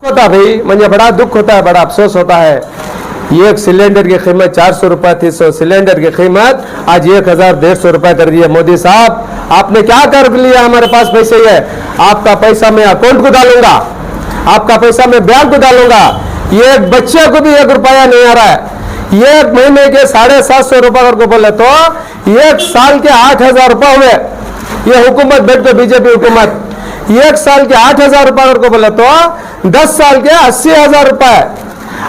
होता भाई, मुझे बड़ा दुख होता है, बड़ा अफसोस होता है। एक सिलेंडर की कीमत 400 रुपए थी, 100 सिलेंडर की कीमत आज 1000-150 रुपए कर दी है। मोदी साहब, आपने क्या कर लिया? हमारे पास पैसे है, आपका पैसा मैं अकाउंट को डालूंगा, आपका पैसा मैं बैंक को डालूंगा। एक बच्चे को भी 1 रुपया नहीं आ रहा है। एक महीने के 750 रुपए को बोले तो एक साल के 8000 रुपए हुए। ये हुकूमत बैठ के बीजेपी हुकूमत, एक साल के 8000 रुपए को बोले तो 10 साल के 80,000 रुपए,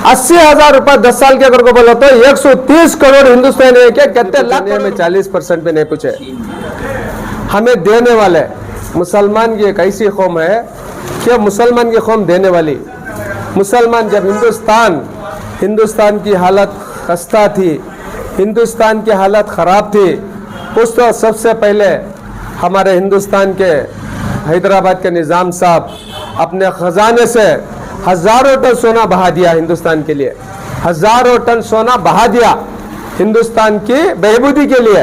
80,000 रुपए 10 साल के अगर को बोले तो 130 करोड़ हिंदुस्तानी के कितने लाख में 40% पे नहीं पूछे। हमें देने वाले मुसलमान की एक ऐसी कौम है कि मुसलमान की कौम देने वाली। मुसलमान जब हिंदुस्तान की हालत खस्ता थी, हिंदुस्तान की हालत खराब थी, उस तो सबसे पहले हमारे हिंदुस्तान के हैदराबाद के निज़ाम साहब अपने खजाने से हजारों टन सोना बहा दिया हिंदुस्तान के लिए, हजारों टन सोना बहा दिया हिंदुस्तान की बहबूदी के लिए।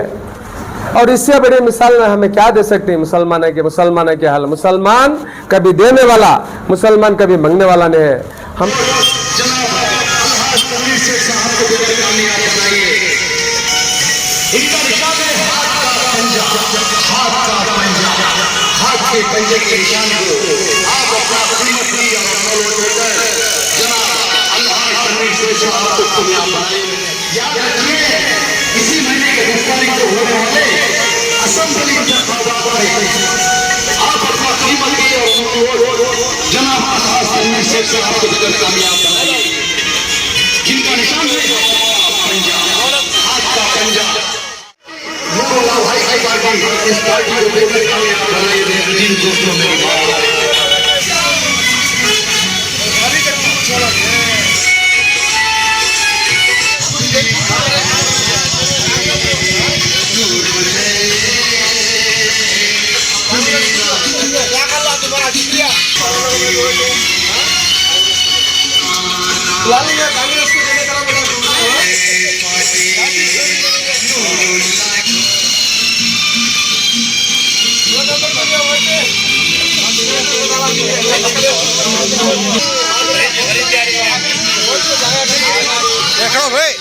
और इससे बड़ी मिसाल हमें क्या दे सकते हैं? मुसलमान के हाल, मुसलमान कभी देने वाला, मुसलमान कभी मांगने वाला नहीं है। हम पंजे के निशान को आप अपना कीमती जनाब अल्लाह से आपको कामयाब बनाए। याद रखिए, इसी महीने के 10 तारीख को होने वाले असेंबली इंतखाबात में आप अपना कीमती और जनाब से आपको कामयाब बनाइए। जिनका निशान है हाथ का पंजा, भाई की पार्टी, इस पार्टी को बेहतर कामयाब बनाइए। दोस्तों मेरी बात देखो भाई,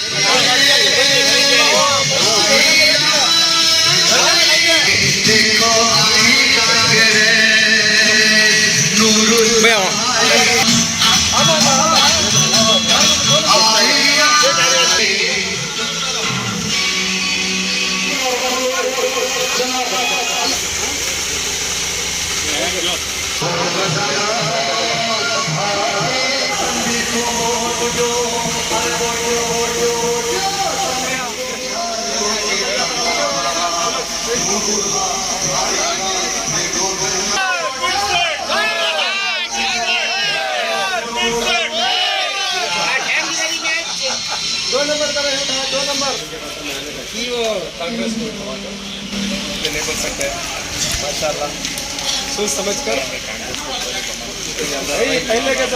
कांग्रेस को नहीं बोल सकते माशाल्लाह, सोच समझ कर। पहले के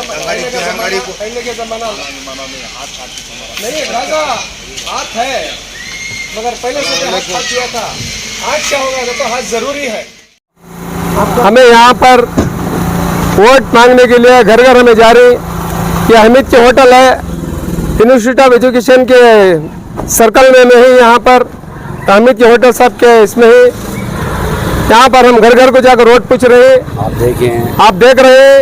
जमाना नहीं राजा हाथ है, मगर पहले से हाथ काट दिया था। आज क्या होगा? तो हाथ जरूरी है। हमें यहाँ पर वोट मांगने के लिए घर घर हमें जा रही। ये हमीद के होटल है, यूनिवर्सिटी ऑफ एजुकेशन के सर्कल में ही यहाँ पर हमीद के होटल साहब के इसमें ही यहाँ पर हम घर घर को जाकर वोट पूछ रहे हैं। आप देख रहे हैं।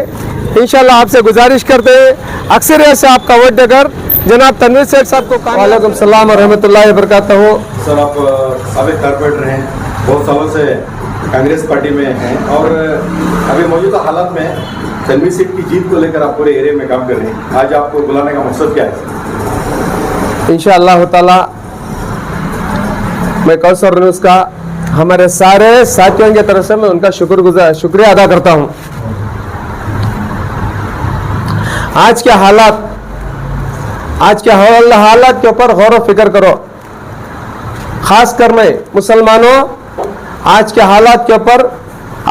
इंशाल्लाह आपसे गुजारिश करते हैं अक्सरियत से आपका वोट देकर जनाब तनवीर सेठ साहब को। वालेकुम सलाम और रहमतुल्लाहि व बरकातहू। सर, आप साबिक कारपोरेटर हैं, बहुत सालों से कांग्रेस पार्टी में हैं और अभी मौजूदा हालात में तनवीर सेठ की जीत को लेकर आप पूरे एरिया में काम कर रहे हैं। आज आपको बुलाने का मकसद क्या है? इंशाअल्लाह ताला मैं कौसर न्यूज़ का हमारे सारे साथियों की तरफ से मैं उनका शुक्रिया अदा करता हूं। आज के हालात के ऊपर गौर व फिक्र करो। खासकर मैं मुसलमानों, आज के हालात के ऊपर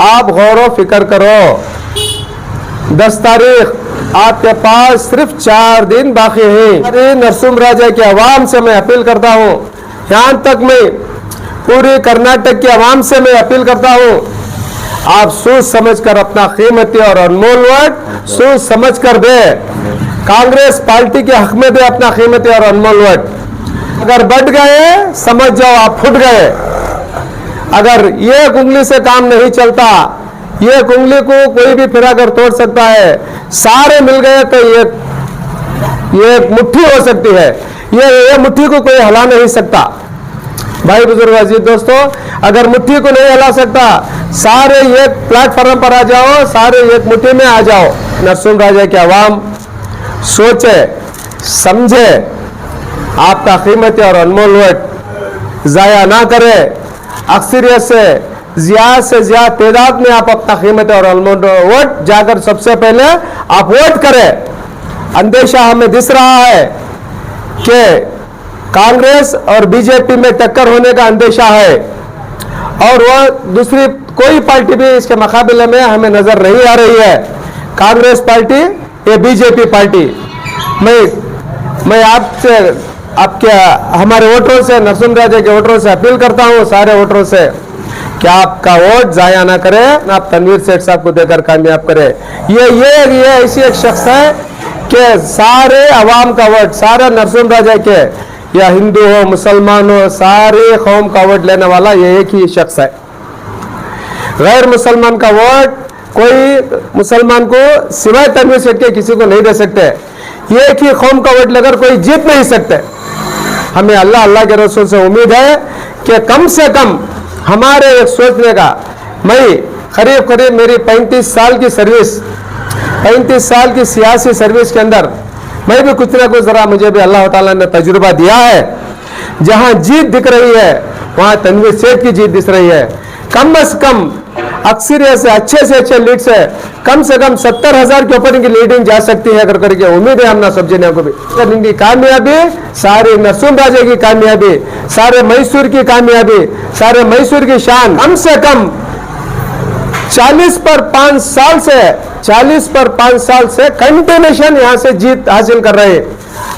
आप गौर व फिक्र करो। 10 तारीख आपके पास सिर्फ 4 दिन बाकी है। अरे नरसुम राजा के अवाम से मैं अपील करता हूँ, यहाँ तक मैं पूरे कर्नाटक के अवाम से मैं अपील करता हूँ, आप सोच समझ कर अपना कीमती और अनमोल वोट सोच समझ कर दे। कांग्रेस पार्टी के हक में दे अपना कीमती और अनमोल वोट। अगर बढ़ गए समझ जाओ आप फुट गए। अगर एक उंगली से काम नहीं चलता, एक उंगली को कोई भी फिरा कर तोड़ सकता है, सारे मिल गए तो ये मुट्ठी हो सकती है। ये मुट्ठी को कोई हिला नहीं सकता। भाई बुजुर्ग अजीज दोस्तों, अगर मुट्ठी को नहीं हिला सकता, सारे एक प्लेटफॉर्म पर आ जाओ, सारे एक मुट्ठी में आ जाओ। नरसिंह राजा की आवाम सोचे समझे, आपका कीमती और अनमोल वोट जाया ना करे। अक्सरियत से ज्यादा तादाद में आप अपना कीमती और अनमोल वोट जाकर सबसे पहले आप वोट करें। अंदेशा हमें दिस रहा है कि कांग्रेस और बीजेपी में टक्कर होने का अंदेशा है, और वह दूसरी कोई पार्टी भी इसके मुकाबले में हमें नजर नहीं आ रही है। कांग्रेस पार्टी या बीजेपी पार्टी। मैं आपसे, आपके हमारे वोटरों से, नरसिंह राजा के वोटरों से अपील करता हूं, सारे वोटरों से, कि आपका वोट जाया ना करें, आप तनवीर सेठ साहब को देकर कामयाब करें। ये ऐसी एक शख्स है कि सारे अवाम का वोट, सारे नरसिंह राजा के, या हिंदू हो मुसलमान हो, सारे कौम का वोट लेने वाला ये एक ही शख्स है। गैर मुसलमान का वोट कोई मुसलमान को सिवाय तनवीर सेठ के किसी को नहीं दे सकते। ये एक ही कौम का वोट लेकर कोई जीत नहीं सकते। हमें अल्लाह के रसूल से उम्मीद है कि कम से कम हमारे एक सोचने का, मैं करीब मेरी 35 साल की सर्विस, 35 साल की सियासी सर्विस के अंदर मैं भी कुछ ना कुछ जरा मुझे भी अल्लाह ताला ने तजुर्बा दिया है। जहां जीत दिख रही है वहां तनवीर सेठ की जीत दिख रही है। कम से कम अक्सरियत से अच्छे लीड से कम 70,000 के ऊपर इनकी लीडिंग जा सकती है करके उम्मीद है हमने सब जने को भी। इनकी कामयाबी, सारी नरसिंह राजा की कामयाबी, सारे मैसूर की कामयाबी, सारे मैसूर की शान, कम से कम 40 पर 5 साल से कंटिन्यूशन यहाँ से जीत हासिल कर रहे हैं।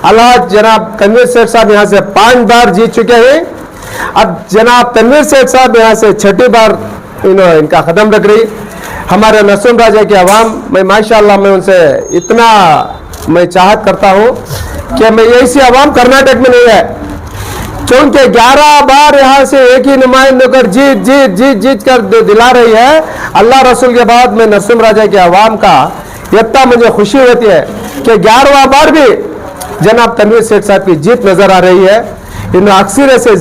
अल्लाह जनाब तनवीर सेठ साहब यहाँ से 5 बार जीत चुके हैं। अब जनाब तनवीर सेठ साहब यहाँ से 6ठी बार इनका कदम रख रही। हमारे नरसिंह राजा की आवाम, मैं माशाअल्लाह मैं उनसे इतना मैं चाहत करता हूँ कि मैं ऐसी आवाम कर्नाटक में नहीं है, क्योंकि 11 बार यहाँ से एक ही नुमाइंदे कर जीत कर दिला रही है। अल्लाह रसूल के बाद में नरसिंह राजा की आवाम का इतना मुझे खुशी होती है कि 11वां बार भी जनाब तनवीर सेठ साहब की जीत नजर आ रही है। इन अक्सर से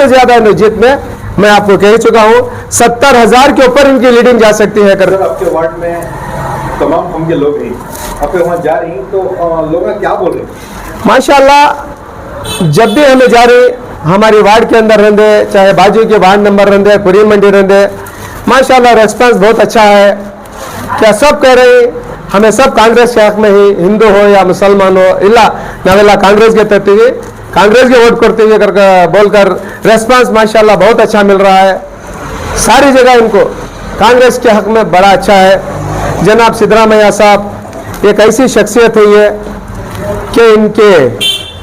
ज्यादा इन जीत में मैं आपको कह चुका हूँ 70,000 के ऊपर इनकी लीडिंग जा सकती है। सर, आपके वार्ड में तमाम हम के लोग हैं, आप वहाँ जा रही हैं तो लोग क्या बोल रहे हैं? माशाअल्लाह, जब भी हमें जा रही हमारी वार्ड के अंदर रहते, चाहे बाजू के वार्ड नंबर रहते, कुरी मंडी रहते, माशाअल्लाह रेस्पॉन्स बहुत अच्छा है। क्या सब कह रहे हैं हमें सब कांग्रेस के हक में ही, हिंदू हो या मुसलमान हो, इला नावेला कांग्रेस के तहत हुए, कांग्रेस के वोट करते हुए बोलकर रेस्पॉन्स माशाअल्लाह बहुत अच्छा मिल रहा है। सारी जगह इनको कांग्रेस के हक में बड़ा अच्छा है। जनाब सिद्धरामैया साहब एक ऐसी शख्सियत है ये कि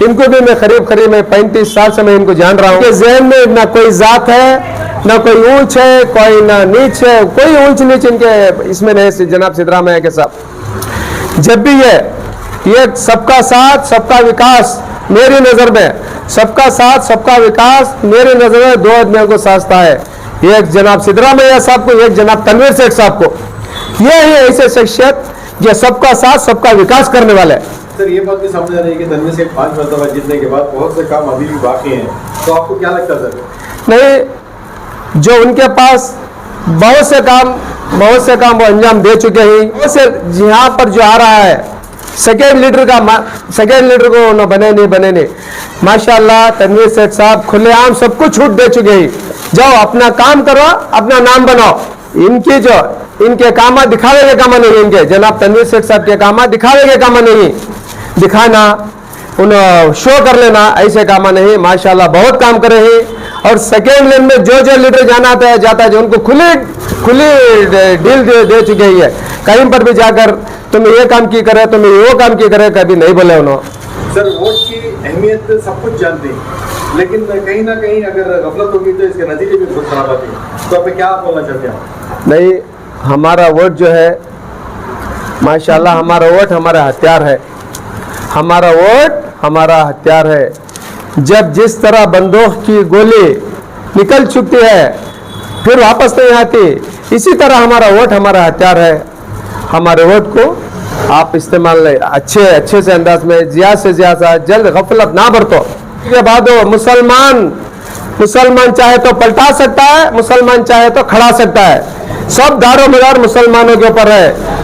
इनको भी मैं करीब मैं 35 साल से मैं इनको जान रहा हूँ कि ज़हन में ना कोई जात है, ना कोई ऊंच है, कोई ना नीच है, कोई ऊंच नीच इनके इसमें नहीं। जनाब सिद्धरामैया के साथ जब भी ये सबका साथ सबका विकास, मेरी नज़र में सबका साथ सबका विकास मेरी नज़र में 2 आदमियों को साजता है, एक जनाब सिद्धरामैया साहब को, एक जनाब तनवीर सेठ साहब को। ये ही ऐसे शख्सियत जो सबका साथ सबका विकास करने वाले हैं। सर, ये बात भी समझ आ रही है कि तनवीर सेठ 5 मरतबा जीतने के बाद बहुत से काम अभी भी बाकी हैं, तो आपको क्या लगता है सर? नहीं, जो उनके पास बहुत से काम वो अंजाम दे चुके हैं। बहुत से यहाँ पर जो आ रहा है सेकेंड लीडर को न बने नहीं माशाअल्लाह तनवीर सेठ साहब खुलेआम सबको छूट दे चुके हैं। जाओ अपना काम करो, अपना नाम बनाओ। इनके काम दिखावे के काम नहीं, इनके जनाब तनवीर सेठ साहब के काम दिखावे के काम नहीं, दिखाना उन शो कर लेना ऐसे काम नहीं। माशाअल्लाह बहुत काम करे हैं। और सेकेंड लेन में जो लीडर जाता है जो उनको खुली डील दे चुके हैं। कहीं पर भी जाकर तुम ये काम की करे, तुम वो काम की करे, कभी नहीं बोले उन्होंने। सर, वोट की अहमियत सब कुछ जानते हैं, लेकिन कहीं ना कहीं अगर गफलत होगी तो इसके नतीजे भी बहुत खराब आते हैं, तो आप क्या बोलना चाहते हैं? नहीं, हमारा वोट जो है माशाल्लाह, हमारा वोट हमारा हथियार है। हमारा वोट हमारा हथियार है। जब जिस तरह बंदूक की गोली निकल चुकी है फिर वापस नहीं आती, इसी तरह हमारा वोट हमारा हथियार है। हमारे वोट को आप इस्तेमाल अच्छे से अंदाज में ज्यादा से ज्यादा जल्द गफलत ना बरतो। के बाद मुसलमान चाहे तो पलटा सकता है, मुसलमान चाहे तो खड़ा सकता है। सब दारोमदार मुसलमानों के ऊपर है।